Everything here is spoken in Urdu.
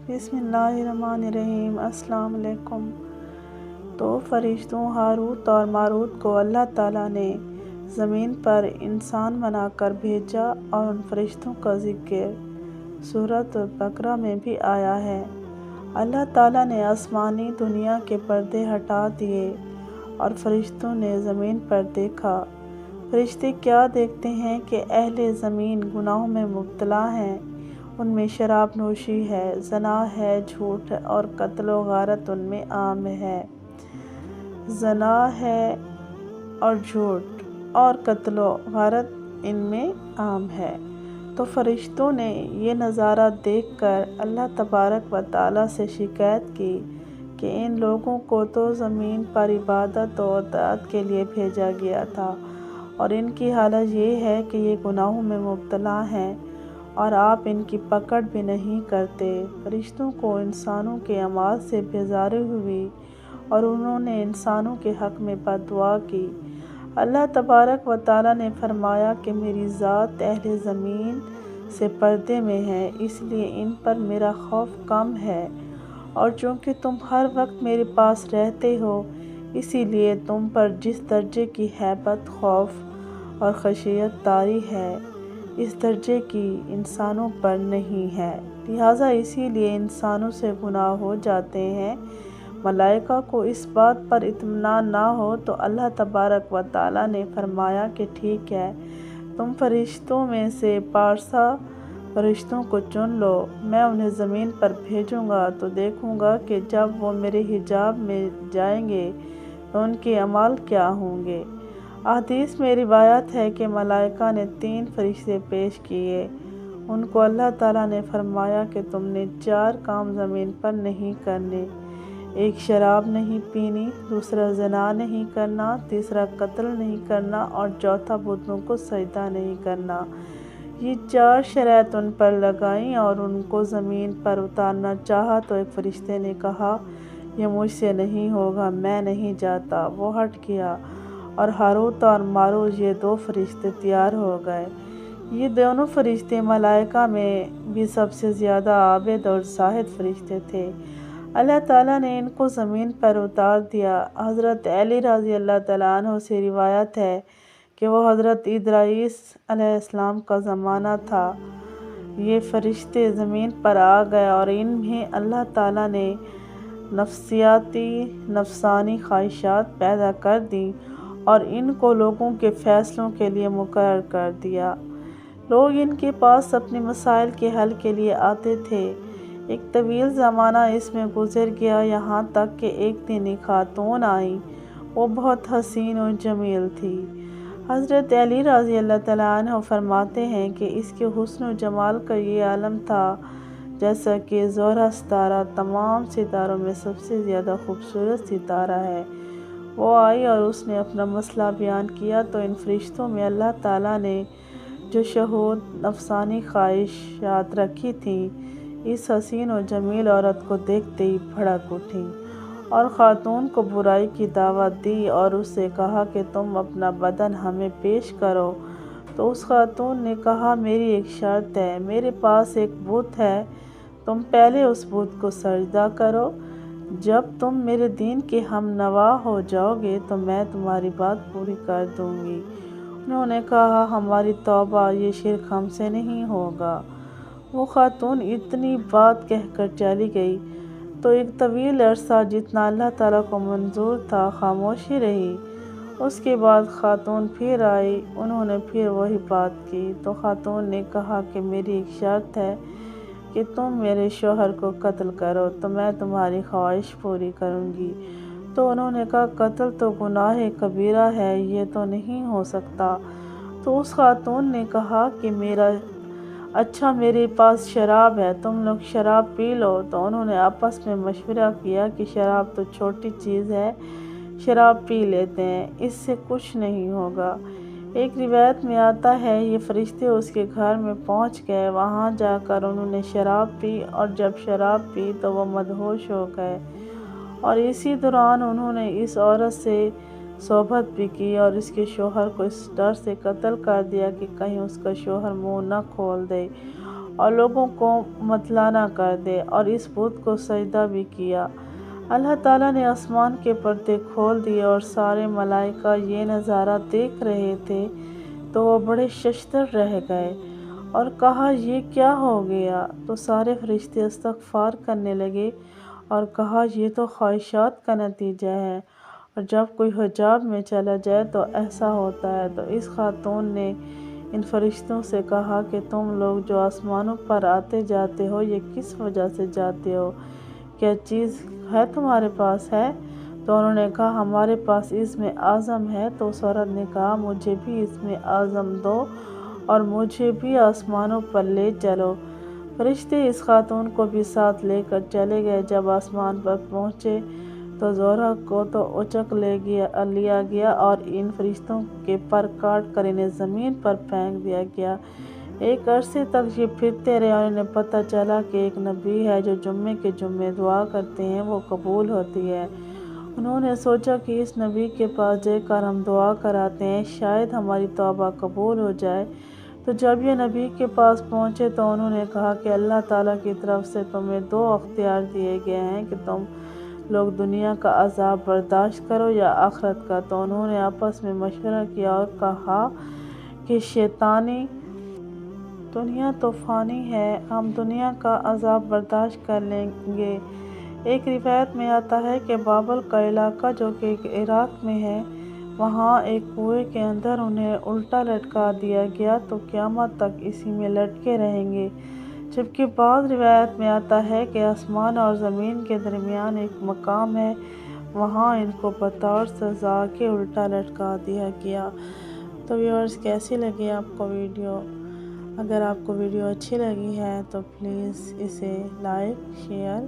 بسم اللہ الرحمن الرحیم۔ السلام علیکم۔ تو فرشتوں ہاروت اور ماروت کو اللہ تعالیٰ نے زمین پر انسان بنا کر بھیجا، اور ان فرشتوں کا ذکر سورۃ البقرہ میں بھی آیا ہے۔ اللہ تعالیٰ نے آسمانی دنیا کے پردے ہٹا دیے اور فرشتوں نے زمین پر دیکھا۔ فرشتے کیا دیکھتے ہیں کہ اہل زمین گناہوں میں مبتلا ہیں۔ ان میں شراب نوشی ہے، زنا ہے، جھوٹ اور قتل و غارت ان میں عام ہے۔ زنا ہے اور جھوٹ اور قتل و غارت ان میں عام ہے۔ تو فرشتوں نے یہ نظارہ دیکھ کر اللہ تبارک و تعالیٰ سے شکایت کی کہ ان لوگوں کو تو زمین پر عبادت و اطاعت کے لیے بھیجا گیا تھا، اور ان کی حالت یہ ہے کہ یہ گناہوں میں مبتلا ہیں، اور آپ ان کی پکڑ بھی نہیں کرتے۔ فرشتوں کو انسانوں کے اعمال سے بیزاری ہوئی، اور انہوں نے انسانوں کے حق میں بد دعا کی۔ اللہ تبارک و تعالیٰ نے فرمایا کہ میری ذات اہل زمین سے پردے میں ہے، اس لیے ان پر میرا خوف کم ہے، اور چونکہ تم ہر وقت میرے پاس رہتے ہو، اسی لیے تم پر جس درجے کی ہیبت، خوف اور خشیت طاری ہے، اس درجے کی انسانوں پر نہیں ہے، لہٰذا اسی لیے انسانوں سے گناہ ہو جاتے ہیں۔ ملائکہ کو اس بات پر اطمینان نہ ہو تو اللہ تبارک و تعالیٰ نے فرمایا کہ ٹھیک ہے، تم فرشتوں میں سے پارسا فرشتوں کو چن لو، میں انہیں زمین پر بھیجوں گا تو دیکھوں گا کہ جب وہ میرے حجاب میں جائیں گے تو ان کے اعمال کیا ہوں گے۔ احادیث میں روایت ہے کہ ملائکہ نے 3 فرشتے پیش کیے۔ ان کو اللہ تعالیٰ نے فرمایا کہ تم نے 4 کام زمین پر نہیں کرنے: ایک شراب نہیں پینی، دوسرا زنا نہیں کرنا، تیسرا قتل نہیں کرنا، اور چوتھا بتوں کو سجدہ نہیں کرنا۔ یہ 4 شرائط ان پر لگائیں اور ان کو زمین پر اتارنا چاہا تو ایک فرشتے نے کہا، یہ مجھ سے نہیں ہوگا، میں نہیں جاتا۔ وہ ہٹ گیا، اور ہاروت اور ماروت یہ 2 فرشتے تیار ہو گئے۔ یہ دونوں فرشتے ملائکہ میں بھی سب سے زیادہ عابد اور زاہد فرشتے تھے۔ اللہ تعالیٰ نے ان کو زمین پر اتار دیا۔ حضرت علی رضی اللہ تعالیٰ عنہ سے روایت ہے کہ وہ حضرت ادریس علیہ السلام کا زمانہ تھا، یہ فرشتے زمین پر آ گئے اور ان میں اللہ تعالیٰ نے نفسانی خواہشات پیدا کر دیں اور ان کو لوگوں کے فیصلوں کے لیے مقرر کر دیا۔ لوگ ان کے پاس اپنے مسائل کے حل کے لیے آتے تھے۔ ایک طویل زمانہ اس میں گزر گیا، یہاں تک کہ ایک دن ایک خاتون آئی، وہ بہت حسین و جمیل تھی۔ حضرت علی رضی اللہ تعالیٰ عنہ فرماتے ہیں کہ اس کے حسن و جمال کا یہ عالم تھا جیسا کہ زہرہ ستارہ تمام ستاروں میں سب سے زیادہ خوبصورت ستارہ ہے۔ وہ آئی اور اس نے اپنا مسئلہ بیان کیا تو ان فرشتوں میں اللہ تعالیٰ نے جو شہوت، نفسانی خواہشات رکھی تھیں، اس حسین و جمیل عورت کو دیکھتے ہی بھڑک اٹھیں، اور خاتون کو برائی کی دعوت دی اور اس سے کہا کہ تم اپنا بدن ہمیں پیش کرو۔ تو اس خاتون نے کہا، میری ایک شرط ہے، میرے پاس ایک بت ہے، تم پہلے اس بت کو سجدہ کرو، جب تم میرے دین کے ہم نوا ہو جاؤ گے تو میں تمہاری بات پوری کر دوں گی۔ انہوں نے کہا، ہماری توبہ، یہ شرک ہم سے نہیں ہوگا۔ وہ خاتون اتنی بات کہہ کر چلی گئی تو ایک طویل عرصہ جتنا اللہ تعالیٰ کو منظور تھا خاموشی رہی۔ اس کے بعد خاتون پھر آئی، انہوں نے پھر وہی بات کی تو خاتون نے کہا کہ میری ایک شرط ہے کہ تم میرے شوہر کو قتل کرو تو میں تمہاری خواہش پوری کروں گی۔ تو انہوں نے کہا، قتل تو گناہ کبیرہ ہے، یہ تو نہیں ہو سکتا۔ تو اس خاتون نے کہا کہ اچھا میرے پاس شراب ہے، تم لوگ شراب پی لو۔ تو انہوں نے آپس میں مشورہ کیا کہ شراب تو چھوٹی چیز ہے، شراب پی لیتے ہیں، اس سے کچھ نہیں ہوگا۔ ایک روایت میں آتا ہے، یہ فرشتے اس کے گھر میں پہنچ گئے، وہاں جا کر انہوں نے شراب پی، اور جب شراب پی تو وہ مدہوش ہو گئے، اور اسی دوران انہوں نے اس عورت سے صحبت بھی کی اور اس کے شوہر کو اس ڈر سے قتل کر دیا کہ کہیں اس کا شوہر منہ نہ کھول دے، اور لوگوں کو مطلع کر دے، اور اس بت کو سجدہ بھی کیا۔ اللہ تعالیٰ نے آسمان کے پردے کھول دیے اور سارے ملائکہ یہ نظارہ دیکھ رہے تھے تو وہ بڑے ششدر رہ گئے اور کہا یہ کیا ہو گیا؟ تو سارے فرشتے استغفار کرنے لگے اور کہا یہ تو خواہشات کا نتیجہ ہے، اور جب کوئی حجاب میں چلا جائے تو ایسا ہوتا ہے۔ تو اس خاتون نے ان فرشتوں سے کہا کہ تم لوگ جو آسمانوں پر آتے جاتے ہو یہ کس وجہ سے جاتے ہو؟ کیا چیز ہے تمہارے پاس ہے؟ تو انہوں نے کہا ہمارے پاس اسم اعظم ہے۔ تو اس عورت نے کہا مجھے بھی اسم اعظم دو اور مجھے بھی آسمانوں پر لے چلو۔ فرشتے اس خاتون کو بھی ساتھ لے کر چلے گئے۔ جب آسمان پر پہنچے تو زہرہ کو تو اچک لیا گیا اور ان فرشتوں کے پر کاٹ کر انہیں زمین پر پھینک دیا گیا۔ ایک عرصے تک یہ پھرتے رہے اور انہیں پتہ چلا کہ ایک نبی ہے جو جمعے کے جمعے دعا کرتے ہیں وہ قبول ہوتی ہے۔ انہوں نے سوچا کہ اس نبی کے پاس جا کر ہم دعا کراتے ہیں، شاید ہماری توبہ قبول ہو جائے۔ تو جب یہ نبی کے پاس پہنچے تو انہوں نے کہا کہ اللہ تعالیٰ کی طرف سے تمہیں دو اختیار دیے گئے ہیں کہ تم لوگ دنیا کا عذاب برداشت کرو یا آخرت کا۔ تو انہوں نے آپس میں مشورہ کیا اور کہا کہ شیطانی دنیا تو فانی ہے، ہم دنیا کا عذاب برداشت کر لیں گے۔ ایک روایت میں آتا ہے کہ بابل کا علاقہ جو کہ عراق میں ہے، وہاں ایک کنویں کے اندر انہیں الٹا لٹکا دیا گیا تو قیامت تک اسی میں لٹکے رہیں گے۔ جبکہ بعض روایت میں آتا ہے کہ آسمان اور زمین کے درمیان ایک مقام ہے، وہاں ان کو بطور سزا کے الٹا لٹکا دیا گیا۔ تو ویورز کیسی لگی آپ کو ویڈیو؟ اگر آپ کو ویڈیو اچھی لگی ہے تو پلیز اسے لائک، شیئر